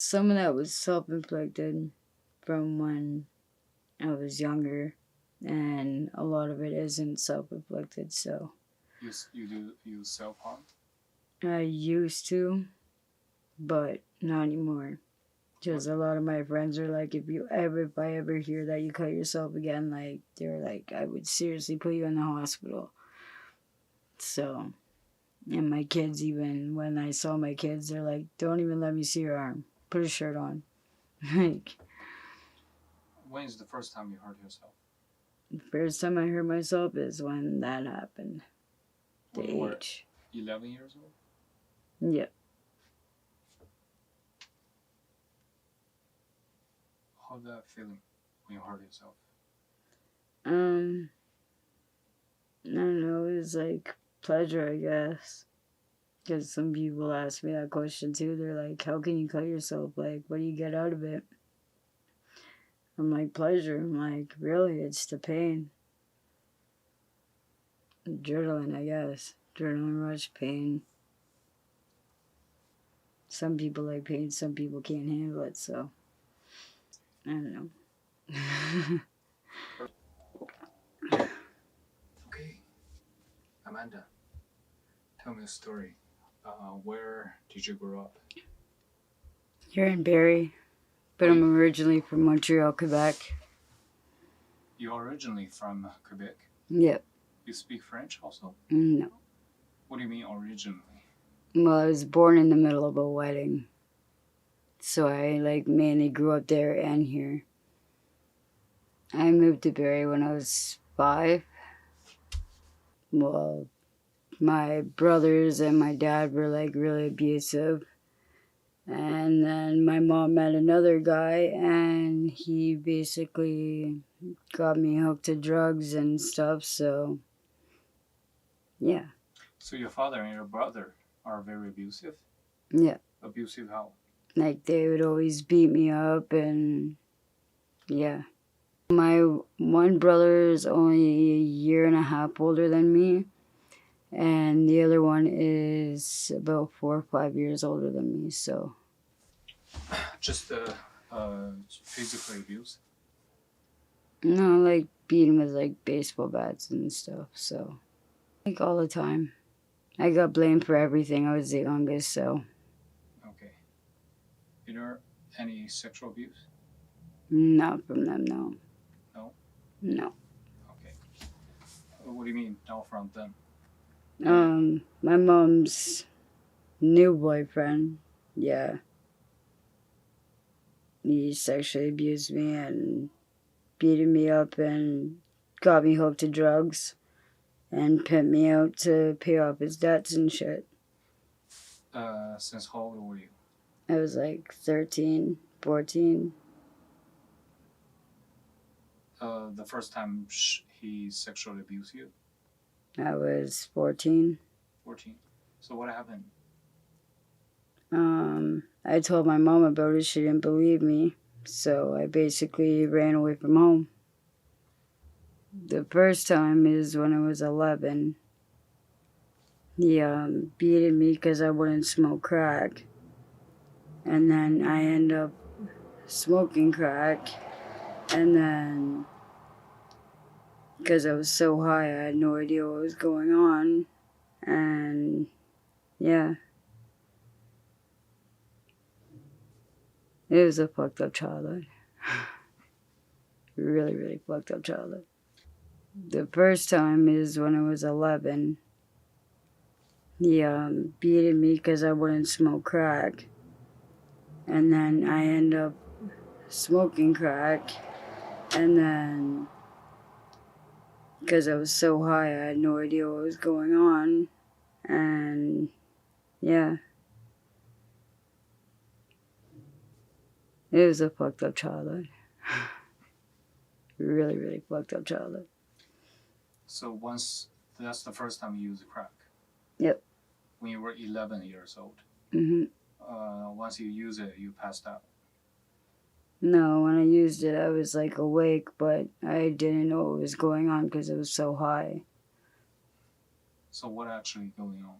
Some of that was self-inflicted from when I was younger, and a lot of it isn't self-inflicted, so. You self-harm? I used to, but not anymore. Because a lot of my friends are like, if I ever hear that you cut yourself again, like, they're like, I would seriously put you in the hospital. So, and my kids, even when I saw my kids, they're like, don't even let me see your arm. Put a shirt on. Like, when is the first time you hurt yourself? The first time I hurt myself is when that happened. The When you were age. 11 years old? Yeah. How's that feeling when you hurt yourself? I don't know, it was like pleasure, I guess. Because some people ask me that question too. They're like, how can you cut yourself? Like, what do you get out of it? I'm like, pleasure. I'm like, really? It's the pain. Adrenaline, I guess. Adrenaline rush, pain. Some people like pain, some people can't handle it, so I don't know. Okay, Amanda, tell me a story. Where did you grow up? Here in Barrie, but I'm originally from Montreal, Quebec. You're originally from Quebec? Yep. You speak French also? No. What do you mean originally? Well, I was born in the middle of a wedding. So I mainly grew up there and here. I moved to Barrie when I was 5. Well, my brothers and my dad were really abusive. And then my mom met another guy, and he basically got me hooked to drugs and stuff, so yeah. So your father and your brother are very abusive? Yeah. Abusive how? Like, they would always beat me up, and yeah. My one brother is only a year and a half older than me, and the other one is about 4 or 5 years older than me, so. Just physical abuse? No, like beating with baseball bats and stuff, so. All the time. I got blamed for everything. I was the youngest, so. Okay. You know any sexual abuse? Not from them, no. No? No. Okay. What do you mean, no from them? My mom's new boyfriend, yeah. He sexually abused me and beating me up and got me hooked to drugs and pimped me out to pay off his debts and shit. Since how old were you? I was 13, 14. The first time he sexually abused you? I was 14. 14. So what happened? I told my mom about it. She didn't believe me. So I basically ran away from home. The first time is when I was 11. He beat me because I wouldn't smoke crack. And then I ended up smoking crack. And then, because I was so high, I had no idea what was going on. And yeah. It was a fucked up childhood. Really fucked up childhood. The first time is when I was 11. He beat me because I wouldn't smoke crack. And then I ended up smoking crack. And then, because I was so high, I had no idea what was going on. And yeah. It was a fucked up childhood. Really fucked up childhood. So that's the first time you used crack? Yep. When you were 11 years old? Mm-hmm. Once you use it, you passed out? No, when I used it, I was awake, but I didn't know what was going on because it was so high. So what actually going on?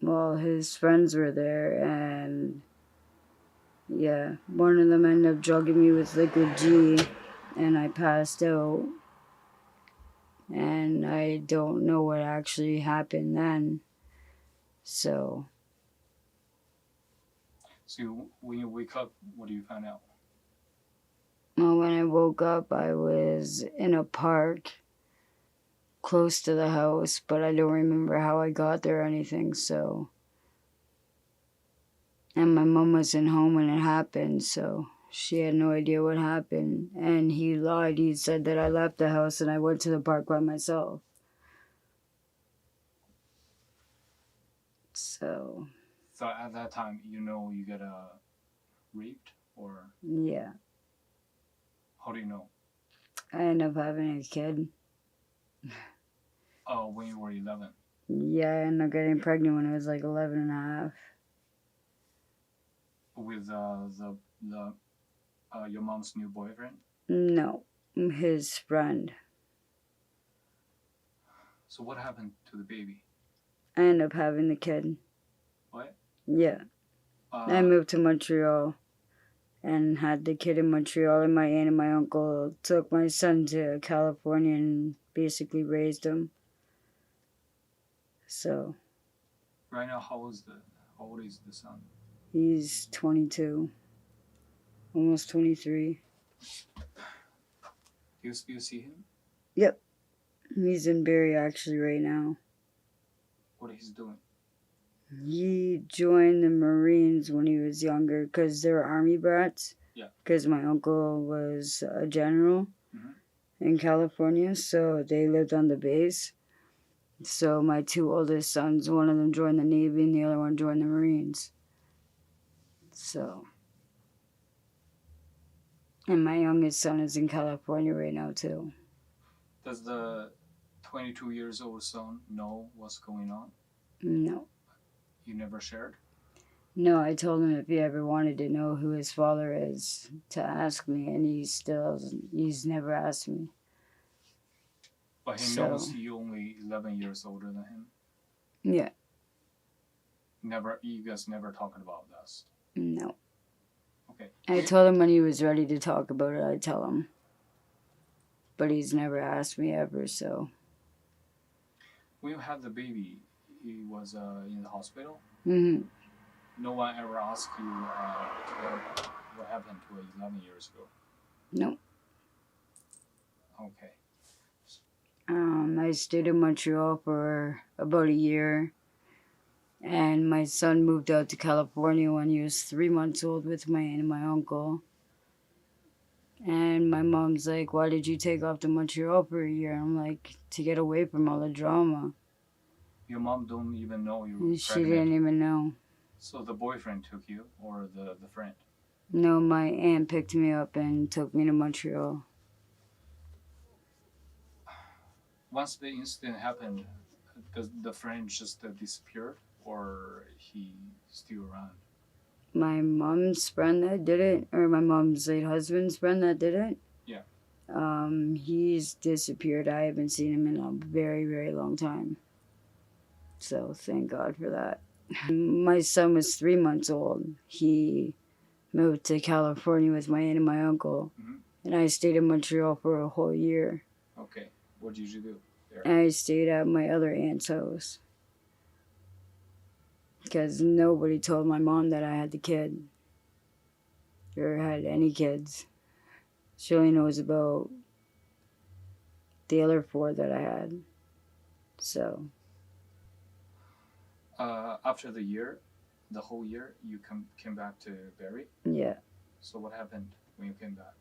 Well, his friends were there, and Yeah, one of them ended up drugging me with liquid G, and I passed out. And I don't know what actually happened then. So, So when you wake up, what do you find out? well, when I woke up, I was in a park close to the house, but I don't remember how I got there or anything. So, and my mom wasn't home when it happened, so she had no idea what happened. And he lied. He said that I left the house and I went to the park by myself. So, So at that time, you know you get raped, or yeah, how do you know? I ended up having a kid. Oh, when you were 11. Yeah, I ended up getting pregnant when I was like 11 and a half. With the your mom's new boyfriend. No, his friend. So what happened to the baby? I ended up having the kid. What? Yeah. I moved to Montreal and had the kid in Montreal, and my aunt and my uncle took my son to California and basically raised him. So. Right now, how old is the son? He's 22, almost 23. Do you still see him? Yep. He's in Barrie actually right now. What he's doing? He joined the Marines when he was younger because they were Army brats. Yeah. Because my uncle was a general in California, so they lived on the base. So my two oldest sons, one of them joined the Navy and the other one joined the Marines. So. And my youngest son is in California right now too. Does the 22 years old son know what's going on? No. You never shared? No, I told him if he ever wanted to know who his father is to ask me, and he's never asked me. But he knows you only 11 years older than him? Yeah. You guys never talked about this? No. Okay. I told him when he was ready to talk about it, I'd tell him. But he's never asked me ever, so. When you had the baby, he was in the hospital? Mm-hmm. No one ever asked you what happened to 11 years ago? No. Okay. I stayed in Montreal for about a year. And my son moved out to California when he was 3 months old with my aunt and my uncle. And my mom's like, why did you take off to Montreal for a year? I'm like, to get away from all the drama. Your mom don't even know you were pregnant? She didn't even know. So the boyfriend took you, or the friend? No, my aunt picked me up and took me to Montreal. Once the incident happened, does the friend just disappeared, or he still around? My mom's friend that did it, or my mom's late husband's friend that did it. Yeah. He's disappeared. I haven't seen him in a very, very long time. So thank God for that. My son was 3 months old. He moved to California with my aunt and my uncle. Mm-hmm. And I stayed in Montreal for a whole year. Okay. What did you do there? I stayed at my other aunt's house. Because nobody told my mom that I had the kid. Or had any kids. She only knows about the other 4 that I had. So. After the whole year, you came back to Barrie? Yeah. So what happened when you came back?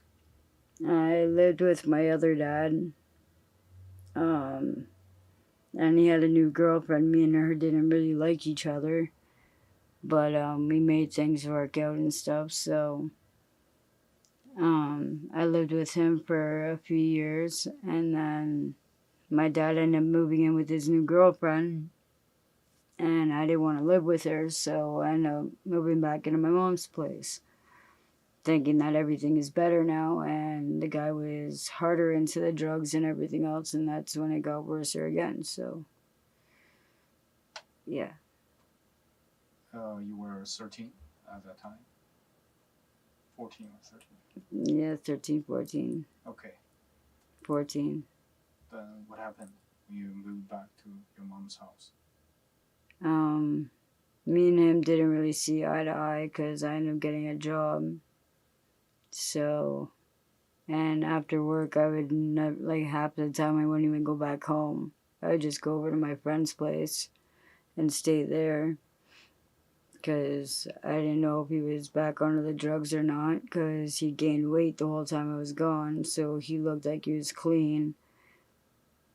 I lived with my other dad. And he had a new girlfriend. Me and her didn't really like each other. But we made things work out and stuff. So I lived with him for a few years. And then my dad ended up moving in with his new girlfriend. And I didn't want to live with her. So I ended up moving back into my mom's place, thinking that everything is better now. And the guy was harder into the drugs and everything else. And that's when it got worse again. So, yeah. You were 13 at that time? 14 or 13? Yeah, 13, 14, Okay. 14. Then what happened when you moved back to your mom's house? Me and him didn't really see eye to eye because I ended up getting a job. So, and after work, I would never, like, half the time I wouldn't even go back home. I would just go over to my friend's place and stay there because I didn't know if he was back onto the drugs or not because he gained weight the whole time I was gone. So he looked like he was clean.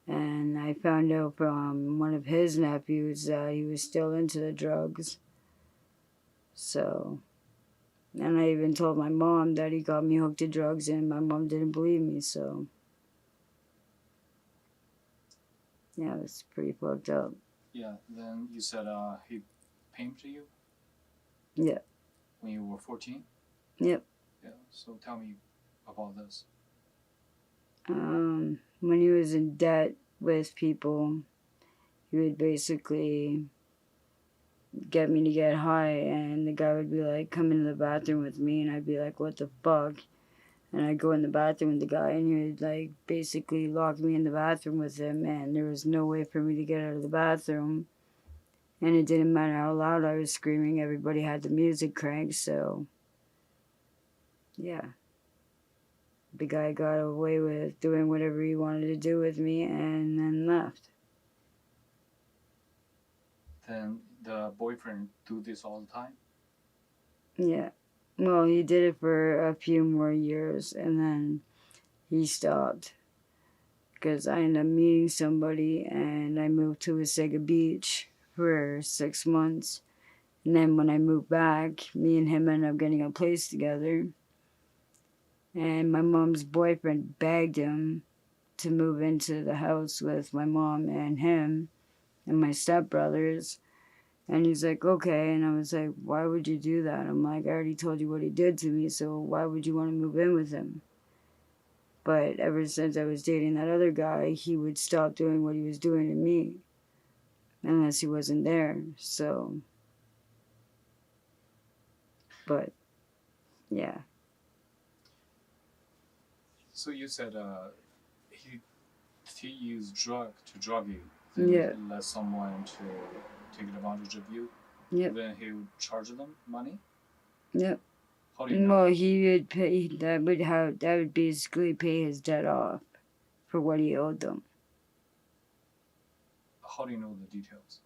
And I found out from one of his nephews that he was still into the drugs. So, and I even told my mom that he got me hooked to drugs, and my mom didn't believe me. So, yeah, it's pretty fucked up. Yeah, then you said he pimped you? Yeah. When you were 14? Yep. Yeah, so tell me about this. When he was in debt with people, he would basically get me to get high, and the guy would be like, come into the bathroom with me, and I'd be like, what the fuck? And I'd go in the bathroom with the guy, and he would, like, basically lock me in the bathroom with him, and there was no way for me to get out of the bathroom. And it didn't matter how loud I was screaming, everybody had the music cranked, so, yeah. The guy got away with doing whatever he wanted to do with me, and then left. Then the boyfriend do this all the time? Yeah. Well, he did it for a few more years, and then he stopped. Because I ended up meeting somebody, and I moved to Wasaga Beach for 6 months. And then when I moved back, me and him ended up getting a place together. And my mom's boyfriend begged him to move into the house with my mom and him and my stepbrothers. And he's like, okay. And I was like, why would you do that? I'm like, I already told you what he did to me, so why would you want to move in with him? But ever since I was dating that other guy, he would stop doing what he was doing to me unless he wasn't there. So, but yeah. So you said he used drug to drug you. Then Yeah. he let someone to take advantage of you. Yep. Then he would charge them money. Yep. How do you know? Well, he would pay. That would basically pay his debt off for what he owed them. How do you know the details?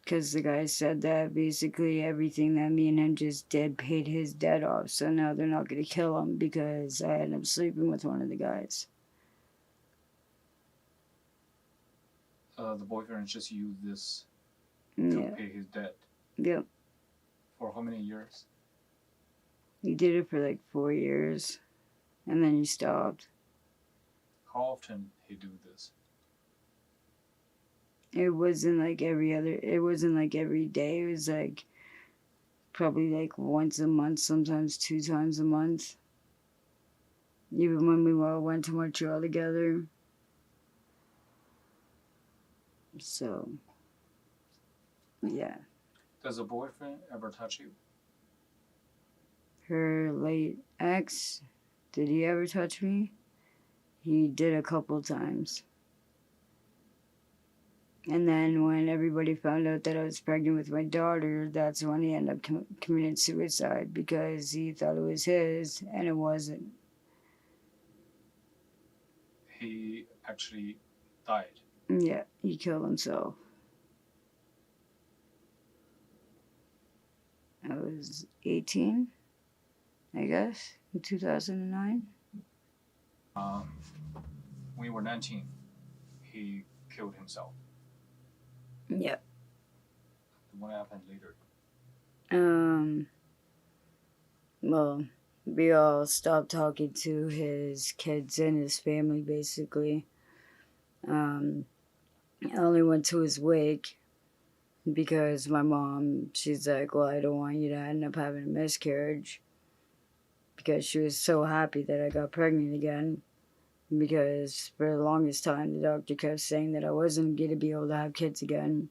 Because the guy said that basically everything that me and him just did paid his debt off. So now they're not going to kill him because I ended up sleeping with one of the guys. The boyfriend just used this to pay his debt. Yep. For how many years? He did it for like 4 years, and then he stopped. How often he do this? It wasn't like it wasn't like every day. It was like probably like once a month, sometimes 2 times a month. Even when we all went to Montreal together. So, yeah. Does a boyfriend ever touch you? Her late ex, did he ever touch me? He did a couple times. And then when everybody found out that I was pregnant with my daughter, that's when he ended up committing suicide because he thought it was his and it wasn't. He actually died. Yeah, he killed himself. I was 18, I guess, in 2009. When you were 19, he killed himself. Yeah. What happened later? Well, we all stopped talking to his kids and his family, basically. I only went to his wake because my mom, she's like, well, I don't want you to end up having a miscarriage, because she was so happy that I got pregnant again, because for the longest time the doctor kept saying that I wasn't going to be able to have kids again.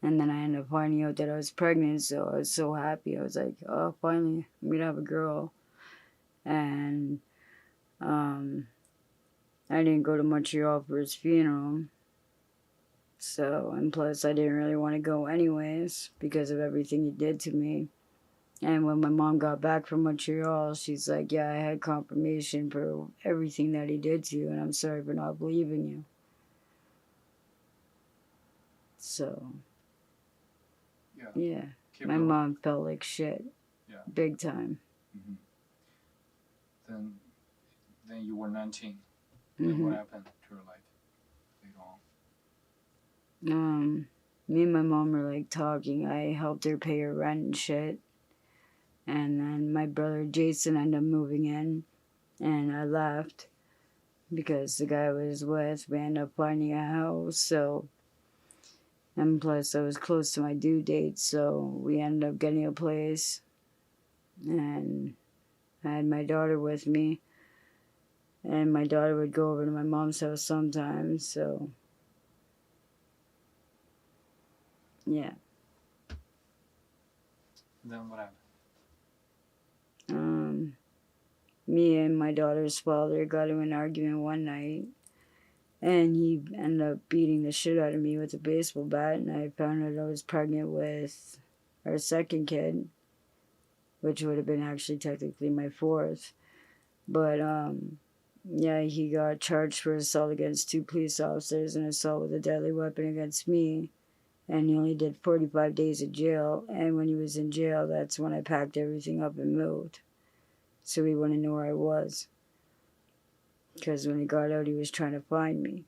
And then I ended up finding out that I was pregnant, so I was so happy. I was like, oh, finally, I'm going to have a girl. And I didn't go to Montreal for his funeral. So, and plus, I didn't really want to go anyways because of everything he did to me. And when my mom got back from Montreal, she's like, yeah, I had confirmation for everything that he did to you, and I'm sorry for not believing you. So, yeah. My mom felt like shit. Yeah. Big time. Mm-hmm. Then you were 19. Then what happened to your life later on? Me and my mom were like talking. I helped her pay her rent and shit. And then my brother Jason ended up moving in, and I left because the guy I was with, we ended up finding a house. So, and plus I was close to my due date, so we ended up getting a place. And I had my daughter with me, and my daughter would go over to my mom's house sometimes. So, yeah. Then what happened? Me and my daughter's father got into an argument one night, and he ended up beating the shit out of me with a baseball bat, and I found out I was pregnant with our second kid, which would have been actually technically my fourth. But yeah, he got charged for assault against 2 police officers and assault with a deadly weapon against me, and he only did 45 days in jail. And when he was in jail, that's when I packed everything up and moved, so he wouldn't know where I was. Because when he got out, he was trying to find me.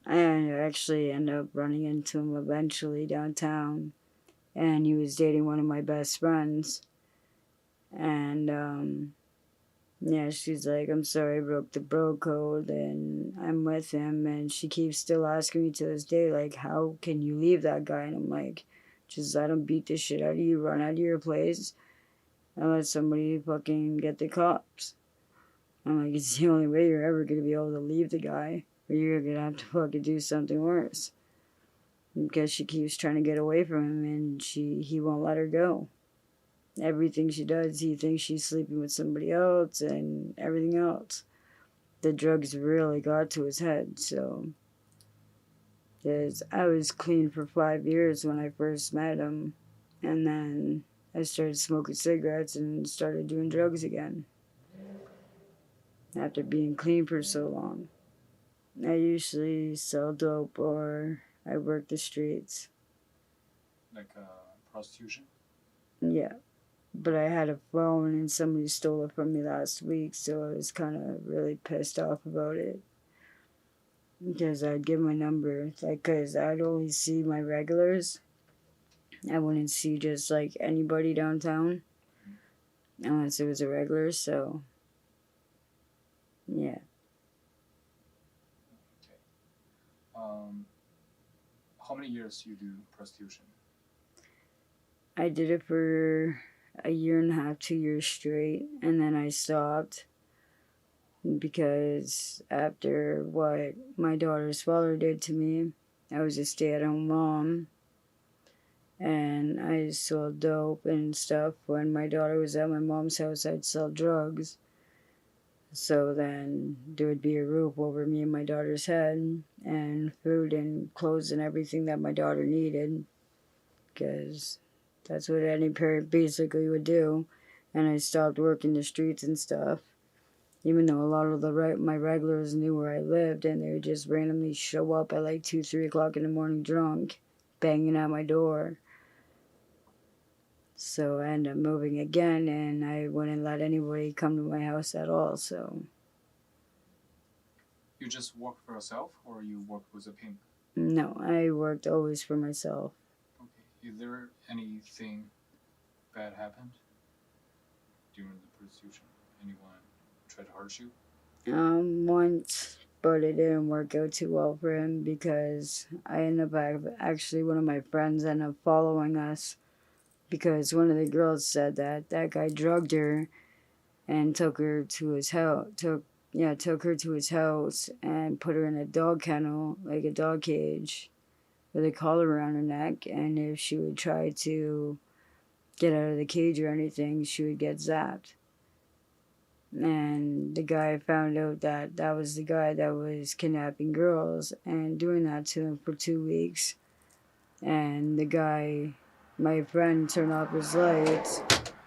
And I actually ended up running into him eventually downtown. And he was dating one of my best friends. And, yeah, she's like, I'm sorry I broke the bro code and I'm with him. And she keeps still asking me to this day, like, how can you leave that guy? And I'm like, just let him beat the shit out of you, run out of your place, and let somebody fucking get the cops. I'm like, it's the only way you're ever going to be able to leave the guy, or you're going to have to fucking do something worse. Because she keeps trying to get away from him, and he won't let her go. Everything she does, he thinks she's sleeping with somebody else and everything else. The drugs really got to his head, so... Because I was clean for 5 years when I first met him, and then I started smoking cigarettes and started doing drugs again. After being clean for so long. I usually sell dope or I work the streets. Like prostitution? Yeah. But I had a phone and somebody stole it from me last week, so I was kind of really pissed off about it. Because I'd give my number, like, because I'd only see my regulars. I wouldn't see just, like, anybody downtown. Unless it was a regular, so... Yeah. Okay. How many years you do prostitution? I did it for a year and a half, 2 years straight, and then I stopped because after what my daughter's father did to me, I was a stay-at-home mom, and I sold dope and stuff. When my daughter was at my mom's house, I'd sell drugs. So then there would be a roof over me and my daughter's head, and food and clothes and everything that my daughter needed, because that's what any parent basically would do. And I stopped working the streets and stuff, even though a lot of my regulars knew where I lived, and they would just randomly show up at like 2, 3 o'clock in the morning drunk, banging at my door. So I ended up moving again, and I wouldn't let anybody come to my house at all, so... You just work for yourself, or you work with a pimp? No, I worked always for myself. Okay. Is there anything bad happened during the prostitution? Anyone tried to hurt you? Once, but it didn't work out too well for him because I ended up actually one of my friends ended up following us because one of the girls said that that guy drugged her and took her to his house. Took her to his house and put her in a dog kennel, like a dog cage, with a collar around her neck. And if she would try to get out of the cage or anything, she would get zapped. And the guy found out that that was the guy that was kidnapping girls and doing that to him for 2 weeks. And the guy, my friend, turned off his lights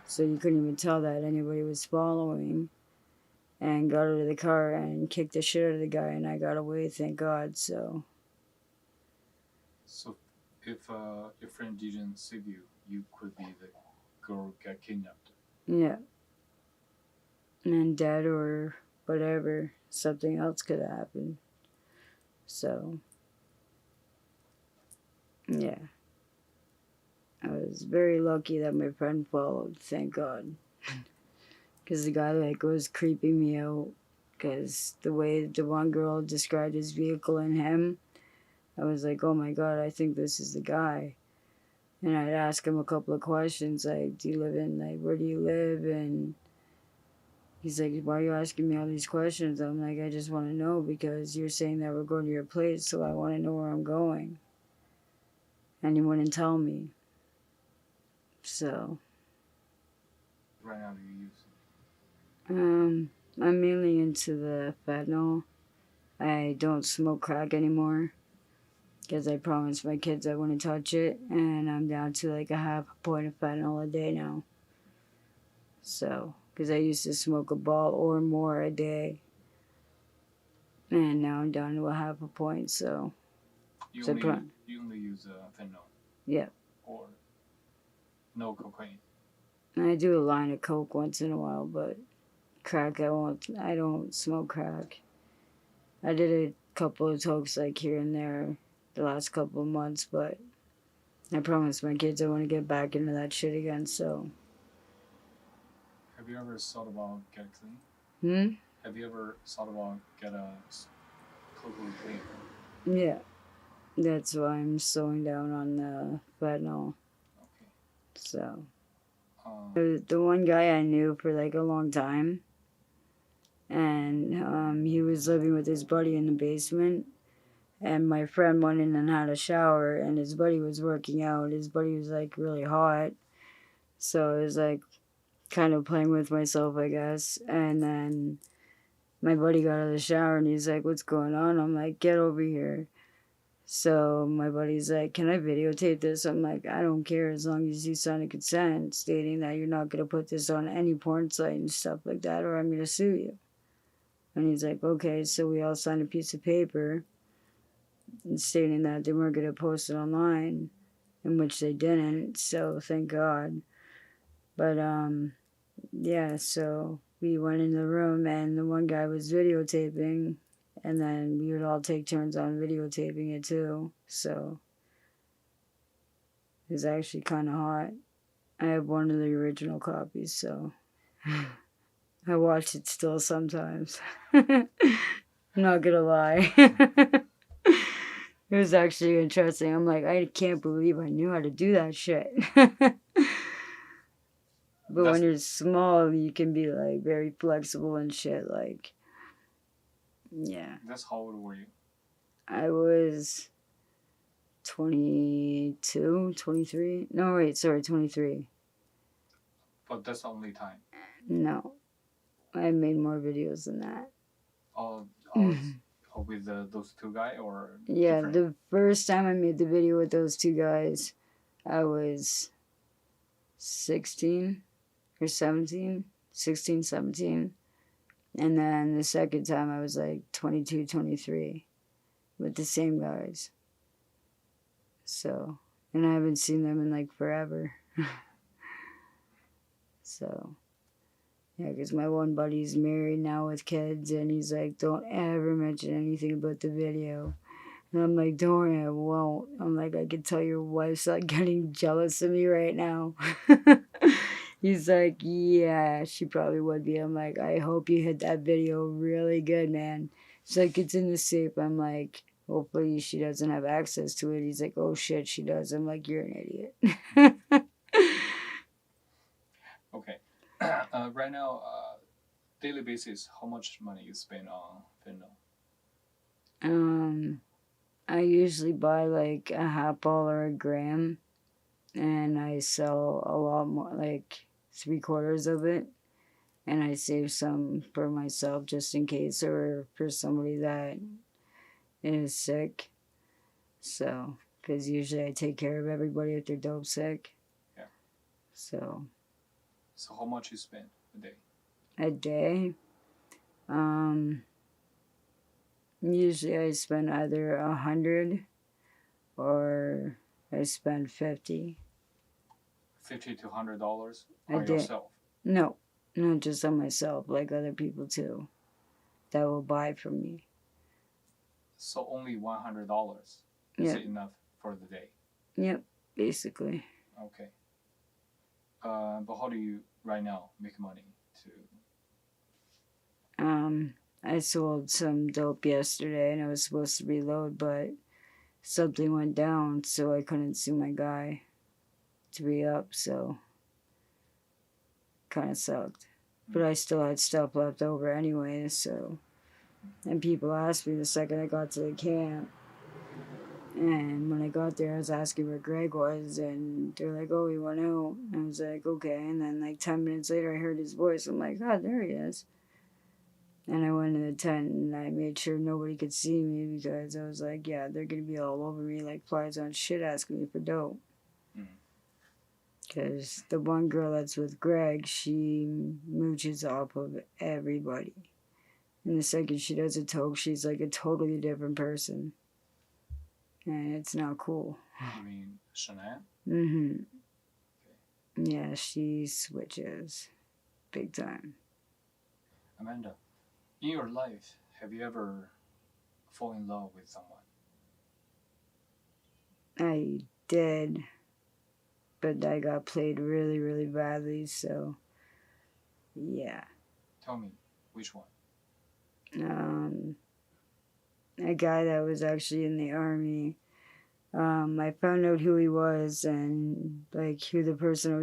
so you couldn't even tell that anybody was following, and got out of the car and kicked the shit out of the guy, and I got away, thank God. So if your friend didn't save you, you could be the girl got kidnapped. yeah, and dead or whatever, something else could have happened. So yeah, I was very lucky that my friend followed, thank God. Because the guy like was creeping me out, because the way the one girl described his vehicle and him, I was like, oh my God, I think this is the guy. And I'd ask him a couple of questions like, do you live in, like, where do you live? And he's like, why are you asking me all these questions? I'm like, I just want to know because you're saying that we're going to your place, so I want to know where I'm going. And he wouldn't tell me. So Right now, do you use I'm mainly into the fentanyl. I don't smoke crack anymore because I promised my kids I wouldn't touch it, and I'm down to like a half a point of fentanyl a day now. So, because I used to smoke a ball or more a day, and now I'm down to a half a point. So, you so only use fentanyl? Yeah. Or no cocaine? I do a line of coke once in a while, but crack I won't. I don't smoke crack. I did a couple of tokes like here and there the last couple of months, but I promised my kids I want to get back into that shit again. So. Have you ever thought about get clean? Have you ever thought about get a totally clean? Yeah, that's why I'm slowing down on the fentanyl. Okay. So, the one guy I knew for like a long time, and he was living with his buddy in the basement. And my friend went in and had a shower, and his buddy was working out. His buddy was like really hot, so I was like kind of playing with myself, I guess. And then my buddy got out of the shower, and he's like, "What's going on?" I'm like, "Get over here." So my buddy's like, "Can I videotape this?" I'm like, "I don't care as long as you sign a consent stating that you're not going to put this on any porn site and stuff like that, or I'm going to sue you." And he's like, "Okay." So we all signed a piece of paper stating that they weren't going to post it online, in which they didn't. So thank God. But yeah. So we went in the room, and the one guy was videotaping. And then we would all take turns on videotaping it too. So it was actually kind of hot. I have one of the original copies, so I watch it still sometimes. I'm not gonna lie. It was actually interesting. I'm like, I can't believe I knew how to do that shit. But when you're small, you can be like very flexible and shit. Like, yeah. That's how old were you? I was 22, 23. No, wait, sorry, 23. But that's the only time. No, I made more videos than that. With those two guys, or yeah, different? The first time I made the video with those two guys, I was 16 or 17, 16, 17. And then the second time I was like 22, 23 with the same guys. So, and I haven't seen them in like forever. So, yeah, because my one buddy's married now with kids, and he's like, don't ever mention anything about the video. And I'm like, don't worry, I won't. I'm like, I can tell your wife's like getting jealous of me right now. He's like, yeah, she probably would be. I'm like, I hope you hit that video really good, man. She's like, it's in the safe. I'm like, hopefully she doesn't have access to it. He's like, oh shit, she does. I'm like, you're an idiot. Okay. Right now, daily basis, how much money you spend on fentanyl? I usually buy like a half ball or a gram, and I sell a lot more, like 3/4 of it. and I save some for myself just in case, or for somebody that is sick. So, because usually I take care of everybody if they're dope sick. Yeah. So how much you spend a day? A day, usually I spend either 100 or I spend 50. $50 to $100 a on day. yourself? No, not just on myself, like other people too, that will buy from me. So only $100 is enough for the day? Yep, basically. Okay. But how do you right now make money to? I sold some dope yesterday and I was supposed to reload, but something went down, so I couldn't sue my guy to be up, so kind of sucked. But I still had stuff left over anyway, so. And people asked me the second I got to the camp. And when I got there, I was asking where Greg was, and they're like, oh, he went out. And I was like, okay. And then, like, 10 minutes later, I heard his voice. I'm like, God, there he is. And I went in the tent, and I made sure nobody could see me because I was like, yeah, they're going to be all over me like flies on shit asking me for dope. Because the one girl that's with Greg, she mooches off of everybody. And the second she does a toke, she's like a totally different person. And it's not cool. You mean Shania? Mm-hmm. Okay. Yeah, she switches. Big time. Amanda, in your life, have you ever fallen in love with someone? I did. But I got played really, really badly, so yeah. Tell me, which one? A guy that was actually in the army. I found out who he was, and like who the person I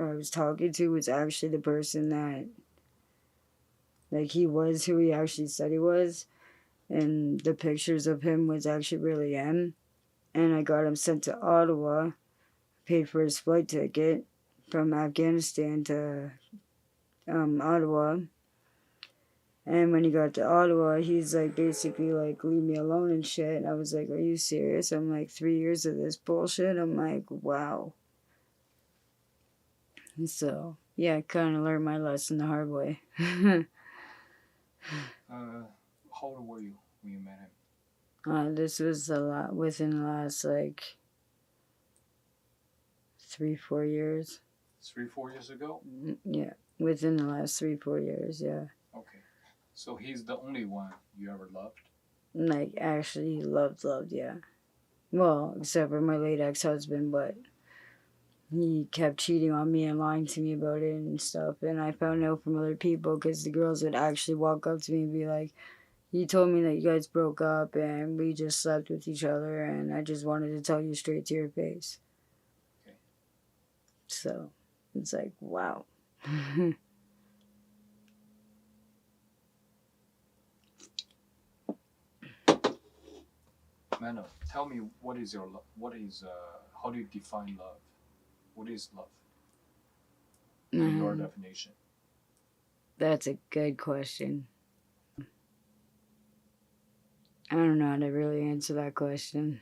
was talking to was actually the person that, like, he was who he actually said he was, and the pictures of him was actually really him. And I got him sent to Ottawa, paid for his flight ticket from Afghanistan to Ottawa. And when he got to Ottawa, he's like basically like, leave me alone and shit. And I was like, are you serious? I'm like, 3 years of this bullshit? I'm like, wow. And so, yeah, I kind of learned my lesson the hard way. How old were you when you met him? This was a lot within the last like 3-4 years. 3-4 years ago? Yeah, within the last 3-4 years, yeah. Okay. So he's the only one you ever loved? Like, actually loved, yeah. Well, except for my late ex-husband, but he kept cheating on me and lying to me about it and stuff. And I found out from other people because the girls would actually walk up to me and be like, he told me that you guys broke up and we just slept with each other and I just wanted to tell you straight to your face. Okay. So, it's like, wow. Mano, tell me what is how do you define love? What is love? In your definition. That's a good question. I don't know how to really answer that question.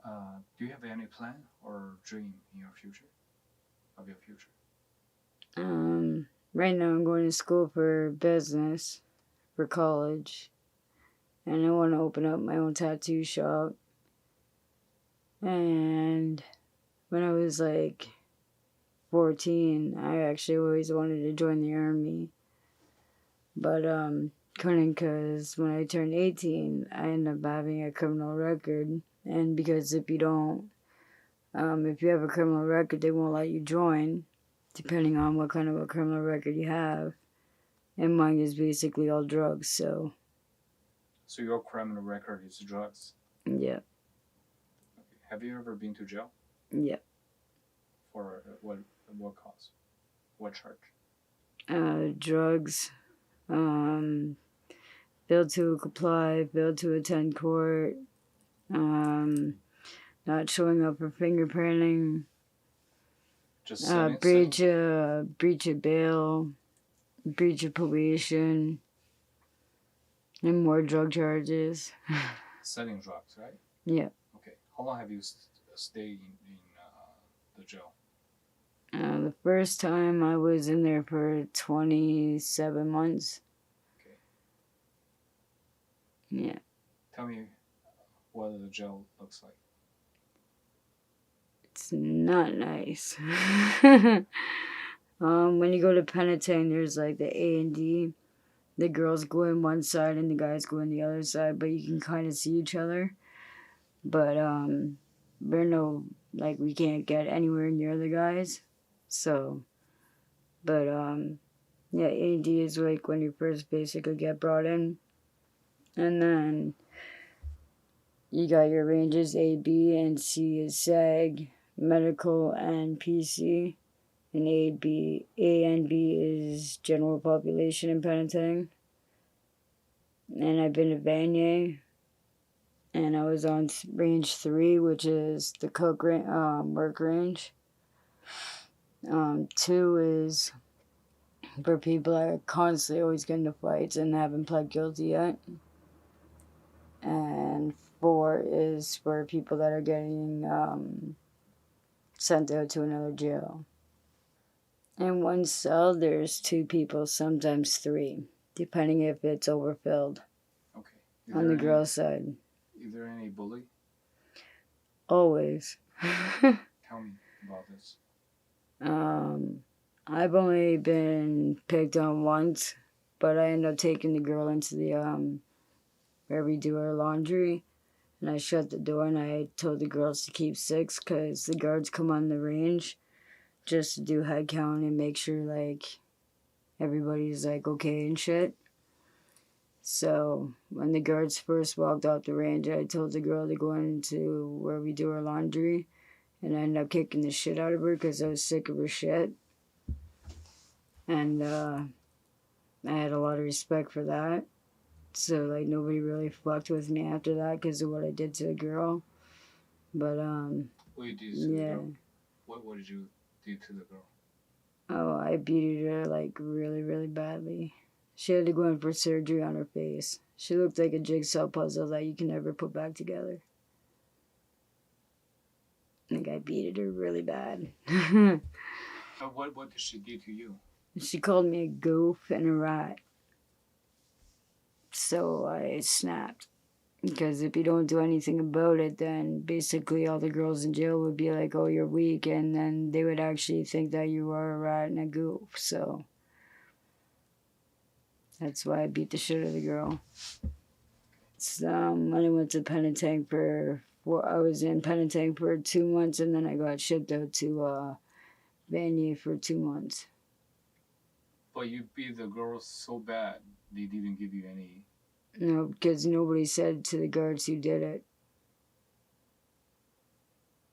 Do you have any plan or dream in your future? Of your future? Right now I'm going to school for business, for college. And I want to open up my own tattoo shop. And when I was like 14, I actually always wanted to join the army. But couldn't, because when I turned 18, I ended up having a criminal record. And because if you don't, if you have a criminal record, they won't let you join, depending on what kind of a criminal record you have. And mine is basically all drugs, so. So your criminal record is drugs? Yeah. Okay. Have you ever been to jail? Yeah. For what cause? What charge? Drugs. Failed to comply, failed to attend court, not showing up for fingerprinting, Just breach of bail, breach of probation, and more drug charges. Selling drugs, right? Yeah. Okay. How long have you stayed in the jail? The first time I was in there for 27 months. Okay. Yeah. Tell me what the jail looks like. It's not nice. When you go to penitentiary, there's like the A and D. The girls go in one side and the guys go in the other side, but you can kind of see each other. But we can't get anywhere near the guys. So, but yeah, A and D is like when you first basically get brought in, and then you got your ranges A, B, and C is SAG, medical, and PC. And A and B is general population and penitentiary. And I've been to Vanier, and I was on range 3, which is the cook work range. 2 is for people that are constantly always getting into fights and haven't pled guilty yet. And 4 is for people that are getting sent out to another jail. In one cell, there's 2 people, sometimes 3, depending if it's overfilled. Okay. On the girl side. Is there any bully? Always. Tell me about this. I've only been picked on once, but I ended up taking the girl into the where we do our laundry, and I shut the door and I told the girls to keep 6 because the guards come on the range just to do head count and make sure like everybody's like okay and shit. So when the guards first walked out the range, I told the girl to go into where we do our laundry, and I ended up kicking the shit out of her because I was sick of her shit. And I had a lot of respect for that. So like nobody really fucked with me after that because of what I did to the girl. But what you did to the girl? What did you do to the girl? Oh, I beat her like really, really badly. She had to go in for surgery on her face. She looked like a jigsaw puzzle that you can never put back together. Like I beat her really bad. What did she do to you? She called me a goof and a rat. So I snapped. Because if you don't do anything about it, then basically all the girls in jail would be like, oh, you're weak. And then they would actually think that you are a rat and a goof. So that's why I beat the shit out of the girl. When I went to penitentiary I was in penitentiary for 2 months, and then I got shipped out to Barrie for 2 months. But you beat the girls so bad, they didn't give you any... No, because nobody said to the guards who did it.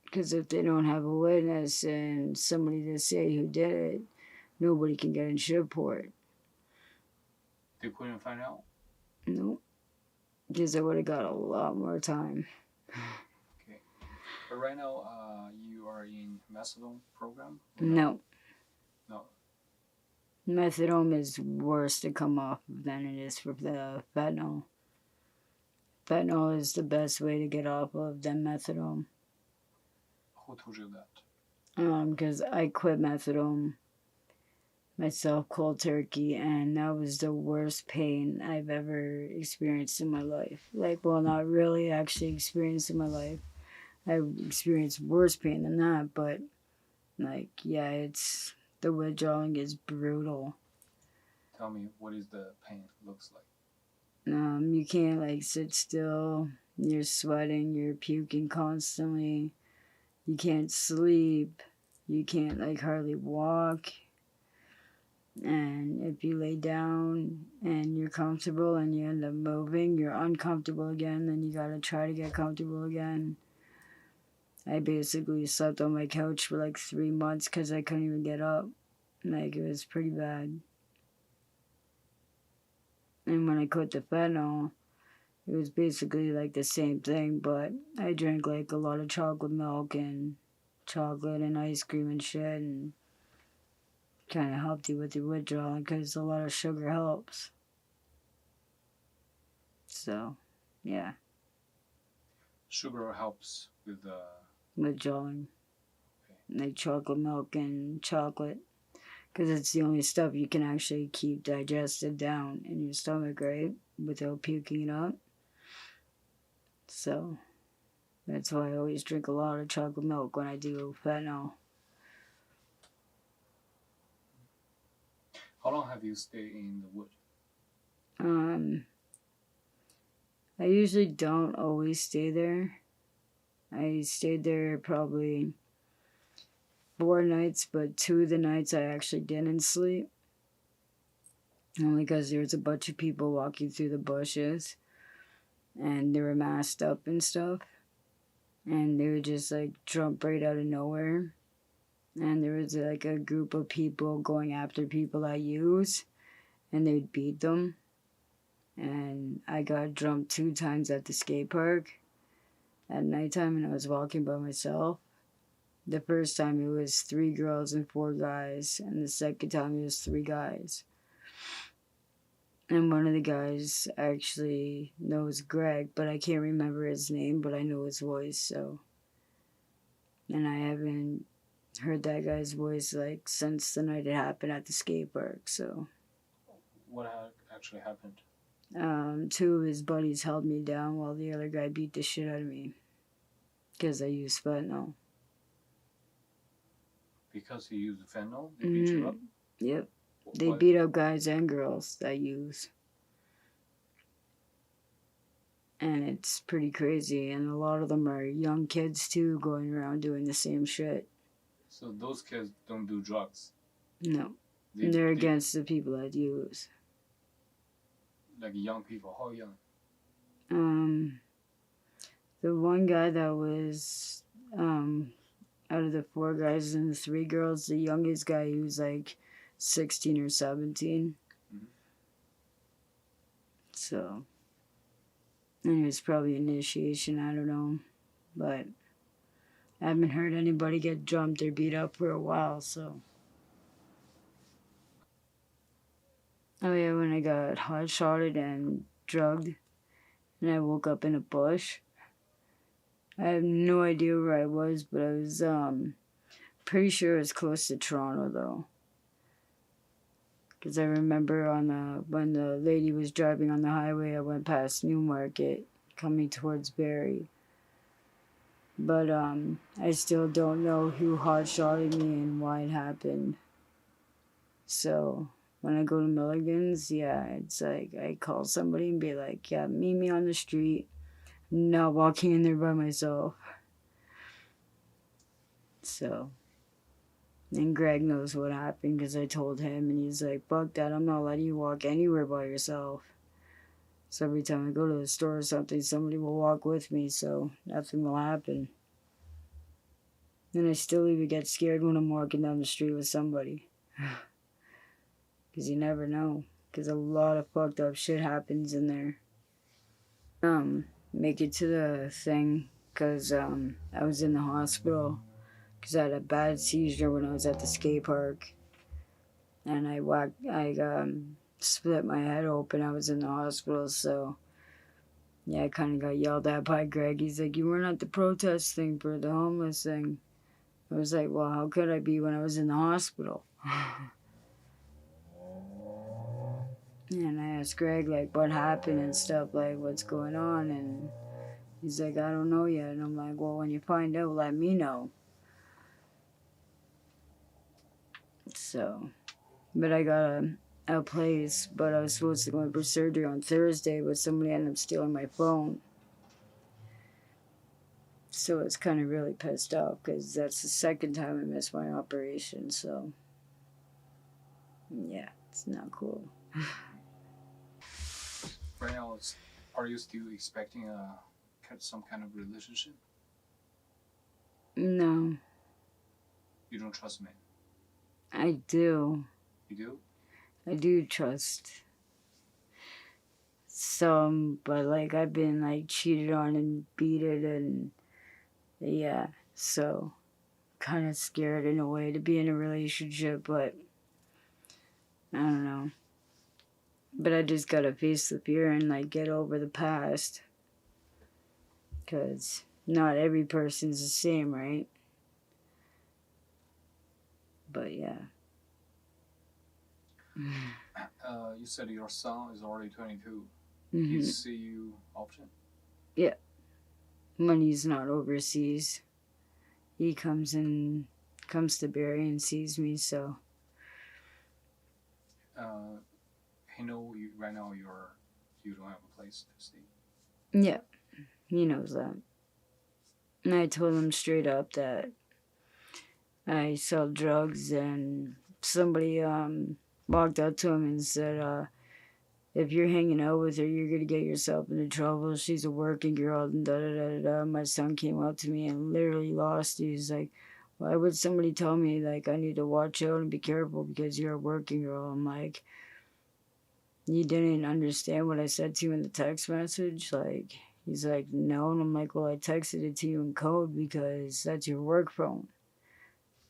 Because if they don't have a witness and somebody to say who did it, nobody can get in ship for it. They couldn't find out? No. Because I would have got a lot more time. Okay. But right now, you are in methadone program? No. No. Methadone is worse to come off than it is for the fentanyl. Fentanyl is the best way to get off of than methadone. Who told you that? Because I quit methadone myself cold turkey, and that was the worst pain I've ever experienced in my life. Like, well, not really actually experienced in my life. I experienced worse pain than that, but like, yeah, it's the withdrawing is brutal. Tell me, what is the pain looks like? You can't like sit still. You're sweating. You're puking constantly. You can't sleep. You can't like hardly walk. And if you lay down and you're comfortable and you end up moving, you're uncomfortable again, then you gotta try to get comfortable again. I basically slept on my couch for like 3 months because I couldn't even get up. Like, it was pretty bad. And when I quit the fentanyl, it was basically like the same thing, but I drank like a lot of chocolate milk and chocolate and ice cream and shit, and kind of helped you with your withdrawal because a lot of sugar helps. So, yeah. Sugar helps with Withdrawing. Okay. Like chocolate milk and chocolate. Because it's the only stuff you can actually keep digested down in your stomach, right? Without puking it up. So, that's why I always drink a lot of chocolate milk when I do fentanyl. How long have you stayed in the wood? I usually don't always stay there. I stayed there probably 4 nights, but 2 of the nights I actually didn't sleep. Only because there was a bunch of people walking through the bushes and they were masked up and stuff. And they would just like jump right out of nowhere. And there was like a group of people going after people I use and they'd beat them. And I got jumped 2 times at the skate park at nighttime and I was walking by myself. The first time it was 3 girls and 4 guys, and the second time it was 3 guys. And one of the guys actually knows Greg, but I can't remember his name, but I know his voice, so. And I haven't heard that guy's voice like since the night it happened at the skate park, so. What actually happened? 2 of his buddies held me down while the other guy beat the shit out of me. Because I used fentanyl. Because you used fentanyl? They beat you up? Yep. They beat up guys and girls that use. And it's pretty crazy. And a lot of them are young kids too, going around doing the same shit. So those kids don't do drugs? No. They're against the people that use. Like young people? How young? The one guy that was out of the 4 guys and the 3 girls, the youngest guy, he was like 16 or 17. Mm-hmm. So, and it was probably initiation, I don't know. But I haven't heard anybody get jumped or beat up for a while, so. Oh yeah, when I got hardshotted and drugged, and I woke up in a bush. I have no idea where I was, but I was pretty sure it was close to Toronto though. Because I remember when the lady was driving on the highway, I went past Newmarket, coming towards Barrie. But I still don't know who hardshotted me and why it happened. So when I go to Milligan's, yeah, it's like I call somebody and be like, yeah, meet me on the street. I'm not walking in there by myself. So, and Greg knows what happened because I told him, and he's like, fuck that, I'm not letting you walk anywhere by yourself. So every time I go to the store or something, somebody will walk with me, so nothing will happen. And I still even get scared when I'm walking down the street with somebody. Because you never know. Because a lot of fucked up shit happens in there. Make it to the thing because I was in the hospital because I had a bad seizure when I was at the skate park. And I split my head open. I was in the hospital, so yeah, I kind of got yelled at by Greg. He's like, you weren't at the protest thing for the homeless thing. I was like, well, how could I be when I was in the hospital? And I asked Greg, like, what happened and stuff, like, what's going on? And he's like, I don't know yet. And I'm like, well, when you find out, let me know. So, but I got a place, but I was supposed to go in for surgery on Thursday, but somebody ended up stealing my phone. So it's kind of really pissed off because that's the second time I missed my operation. So, yeah, it's not cool. Right now, are you still expecting some kind of relationship? No. You don't trust men? I do. You do? I do trust some, but like I've been like cheated on and beaten and yeah, so kind of scared in a way to be in a relationship, but I don't know. But I just gotta face the fear and like get over the past. Because not every person's the same, right? But yeah. You said your son is already 22. Mm-hmm. He see you often? Yeah. When he's not overseas, he comes to Barrie and sees me. So He know you right now. You don't have a place to stay. yeah, he knows that. And I told him straight up that I sell drugs, and somebody walked up to him and said, if you're hanging out with her, you're gonna get yourself into trouble. She's a working girl, and da da da da da. My son came up to me and literally lost. He's like, "Why would somebody tell me like I need to watch out and be careful because you're a working girl?" I'm like, "You didn't understand what I said to you in the text message?" Like, he's like, "No," and I'm like, "Well, I texted it to you in code because that's your work phone."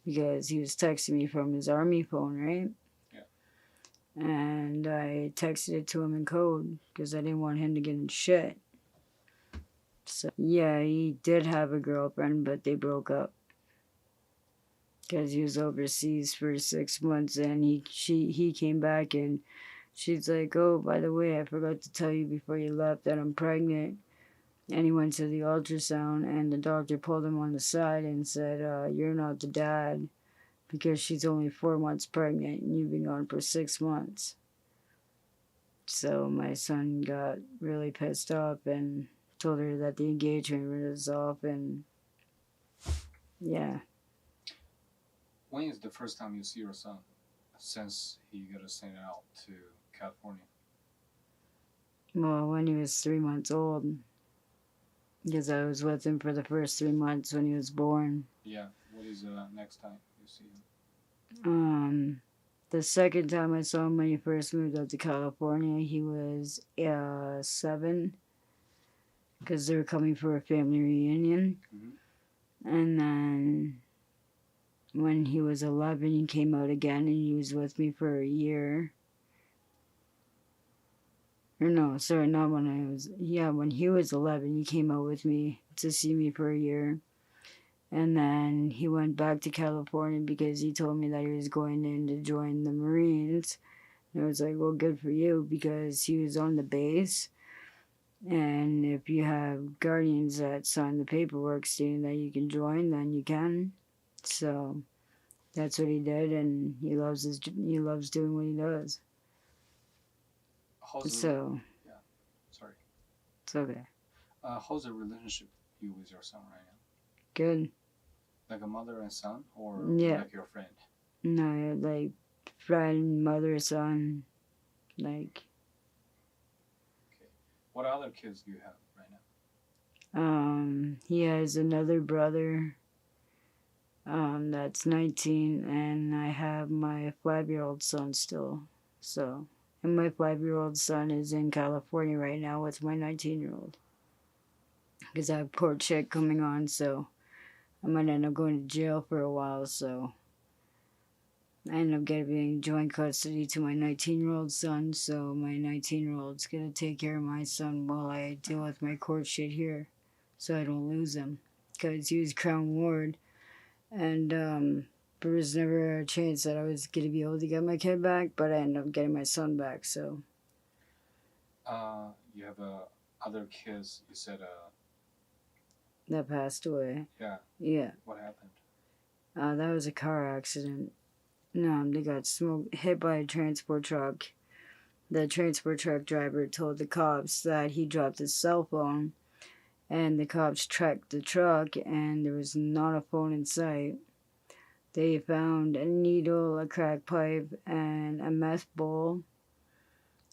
Because he was texting me from his army phone, right? And I texted it to him in code because I didn't want him to get in shit. So yeah, he did have a girlfriend, but they broke up because he was overseas for 6 months, and he came back, and she's like, "Oh, by the way, I forgot to tell you before you left that I'm pregnant." And he went to the ultrasound, and the doctor pulled him on the side and said, "You're not the dad because she's only 4 months pregnant, and you've been gone for 6 months." So my son got really pissed off and told her that the engagement was off, and yeah. When is the first time you see your son since he got sent out to California? Well, when he was 3 months old, because I was with him for the first 3 months when he was born. Yeah. What is the next time you see him? The second time I saw him when he first moved out to California, he was 7, because they were coming for a family reunion. Mm-hmm. And then when he was 11, he came out again, and he was with me for a year. Or no, sorry, not when I was... Yeah, when he was 11, he came out with me to see me for a year. And then he went back to California because he told me that he was going in to join the Marines. And I was like, well, good for you, because he was on the base. And if you have guardians that sign the paperwork stating that you can join, then you can. So that's what he did, and he loves doing what he does. So yeah, sorry. It's okay. How's the relationship you with your son right now? Good. Like a mother and son, or Yeah. like your friend? No, like friend, mother, son, like. Okay. What other kids do you have right now? He has another brother. That's 19, and I have my 5-year-old son still. So, and my 5-year-old son is in California right now with my 19-year-old. Because I have court check coming on, so I might end up going to jail for a while, so I end up giving joint custody to my 19-year-old son, so my 19-year-old's gonna take care of my son while I deal with my court shit here, so I don't lose him. Because he was Crown Ward, and there was never a chance that I was gonna be able to get my kid back, but I ended up getting my son back, so. You have other kids, you said, That passed away. Yeah. Yeah. What happened? That was a car accident. No, they got hit by a transport truck. The transport truck driver told the cops that he dropped his cell phone, and the cops tracked the truck, and there was not a phone in sight. They found a needle, a crack pipe, and a meth bowl,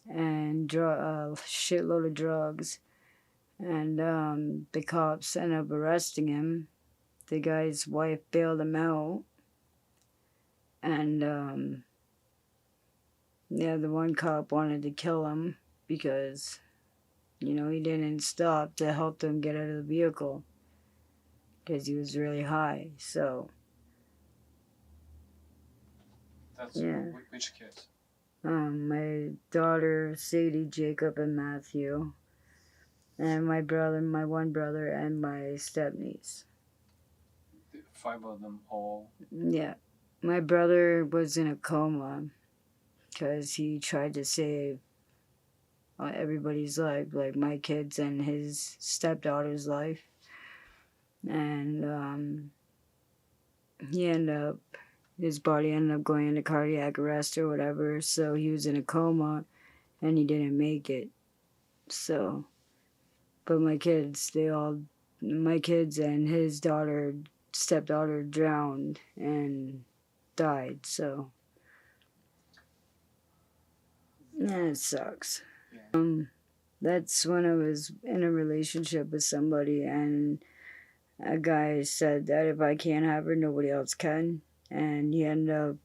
and a shitload of drugs. And the cops ended up arresting him. The guy's wife bailed him out, and yeah, the one cop wanted to kill him because, he didn't stop to help them get out of the vehicle because he was really high. So That's yeah. Which kids? My daughter, Sadie, Jacob, and Matthew. And my brother, my one brother, and my stepniece. 5 of them all. Yeah. My brother was in a coma because he tried to save everybody's life, like my kids and his stepdaughter's life. And he ended up, his body ended up going into cardiac arrest or whatever, so he was in a coma and he didn't make it. So, but my kids and his stepdaughter drowned and died, so yeah, it sucks. Yeah. That's when I was in a relationship with somebody, and a guy said that if I can't have her, nobody else can. And he ended up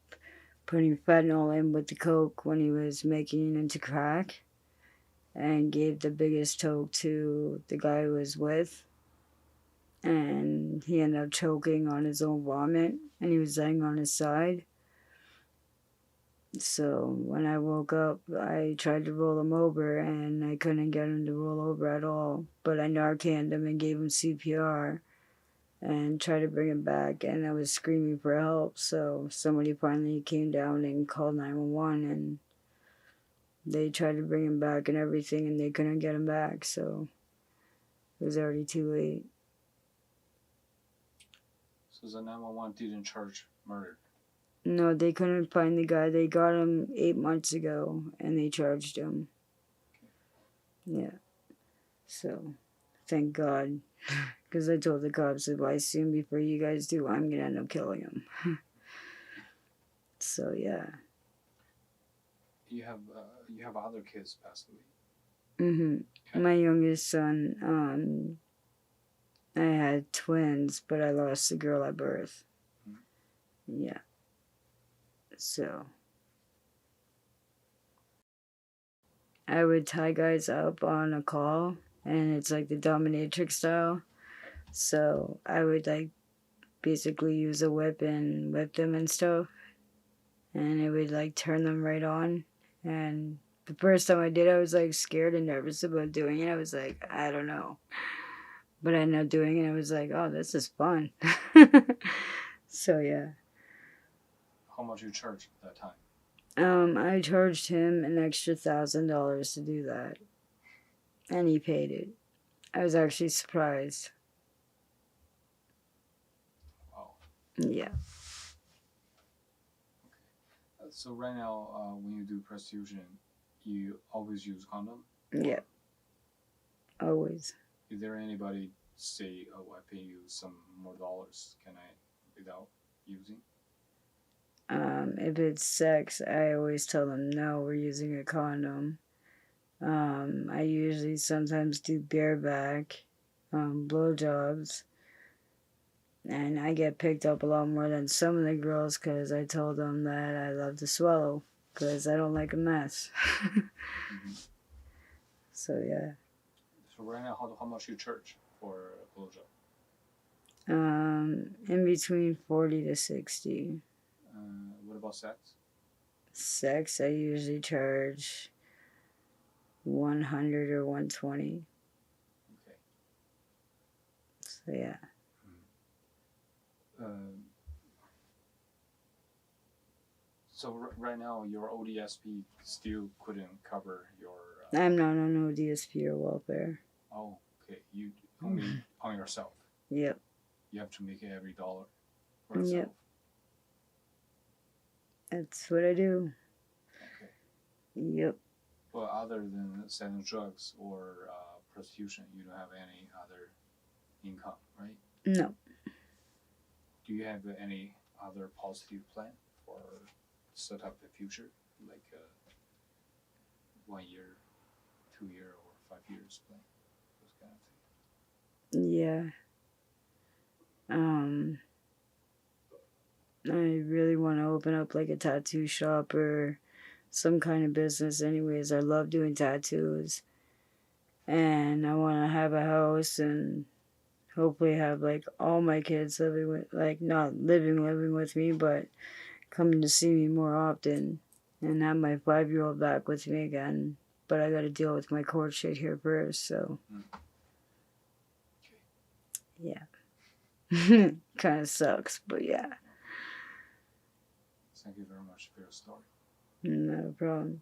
putting fentanyl in with the coke when he was making it into crack, and gave the biggest toke to the guy who was with. And he ended up choking on his own vomit, and he was laying on his side. So when I woke up, I tried to roll him over, and I couldn't get him to roll over at all. But I Narcaned him and gave him CPR and tried to bring him back, and I was screaming for help. So somebody finally came down and called 911, and they tried to bring him back and everything, and they couldn't get him back. So it was already too late. So the 911 didn't charge murder? No, they couldn't find the guy. They got him 8 months ago, and they charged him. Okay. Yeah. So, thank God. Because I told the cops, if I see him before you guys do, I'm going to end up killing him. So, yeah. You have other kids passed away? Mm-hmm. Okay. My youngest son, I had twins, but I lost the girl at birth. Mm-hmm. Yeah. So, I would tie guys up on a call, and it's like the dominatrix style. So I would like basically use a whip and whip them and stuff, and it would like turn them right on. And the first time I did, I was like scared and nervous about doing it. I was like, I don't know, but I ended up doing it. I was like, oh, this is fun. So yeah. How much you charged that time? I charged him an extra $1,000 to do that, and he paid it. I was actually surprised. Wow. Yeah. Okay. So right now, when you do prostitution, you always use condom? Yeah. Always. Is there anybody say, oh, I pay you some more dollars, can I, without using? If it's sex, I always tell them no, we're using a condom. I usually sometimes do bareback, blowjobs, and I get picked up a lot more than some of the girls because I told them that I love to swallow because I don't like a mess. Mm-hmm. So yeah. So right now, how much you charge for a blowjob? In between 40 to 60. What about sex? Sex, I usually charge 100 or 120. Okay. So yeah. So right now, your ODSP still couldn't cover your... I'm not on ODSP or welfare. Oh, okay. You only on yourself. Yep. You have to make every dollar for yourself. Yep. That's what I do. Okay. Yep. Well, other than selling drugs or prostitution, you don't have any other income, right? No. Do you have any other positive plan for set up the future, like 1 year, 2 year, or 5 years plan, those kind of things? Yeah. I really want to open up like a tattoo shop or some kind of business. Anyways, I love doing tattoos, and I want to have a house and hopefully have like all my kids living with, like not living with me, but coming to see me more often. and have my 5-year-old back with me again. But I got to deal with my court shit here first, so yeah. Kind of sucks, but yeah. Thank you very much for your story. No problem.